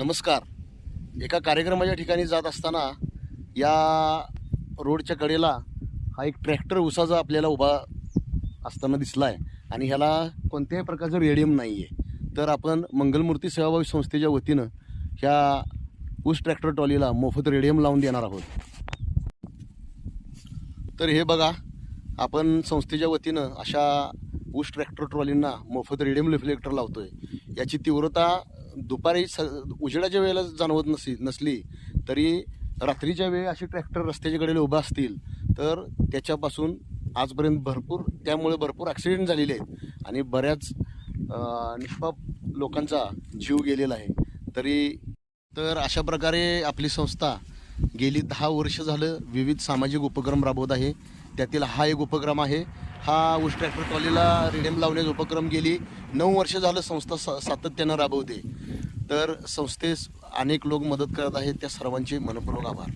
नमस्कार. एका कार्यक्रमाच्या ठिकाणी जात असताना या रोडच्या कडेला हा एक ट्रॅक्टर उसाचा आपल्याला उभा असताना दिसला आहे आणि ह्याला कोणत्याही प्रकारचं रेडियम नाही आहे. तर आपण मंगलमूर्ती सेवाभावी संस्थेच्या वतीनं ह्या ऊस ट्रॅक्टर ट्रॉलीला मोफत रेडियम लावून देणार आहोत. तर हे बघा, आपण संस्थेच्या वतीनं अशा ऊस ट्रॅक्टर ट्रॉलींना मोफत रेडियम रिफ्लेक्टर लावतोय. याची तीव्रता दुपारी उजेडाच्या वेळेला जाणवत नसली तरी रात्रीच्या वेळी असे ट्रॅक्टर रस्त्याच्या कडेला उभा असतील तर त्याच्यापासून आजपर्यंत त्यामुळे भरपूर ॲक्सिडेंट झालेले आहेत आणि बऱ्याच निष्पाप लोकांचा जीव गेलेला आहे. तर अशा प्रकारे आपली संस्था गेली 10 वर्ष झालं विविध सामाजिक उपक्रम राबवत आहे. त्यातील हा एक उपक्रम आहे. हा ऊस ट्रॅक्टर ट्रॉलीला रेडियम लावण्याचा उपक्रम गेली 9 वर्ष झालं संस्था सातत्यानं राबवते. तर संस्थेस अनेक लोक मदत करत आहेत. त्या सर्वांचे मनपूर्वक आभार.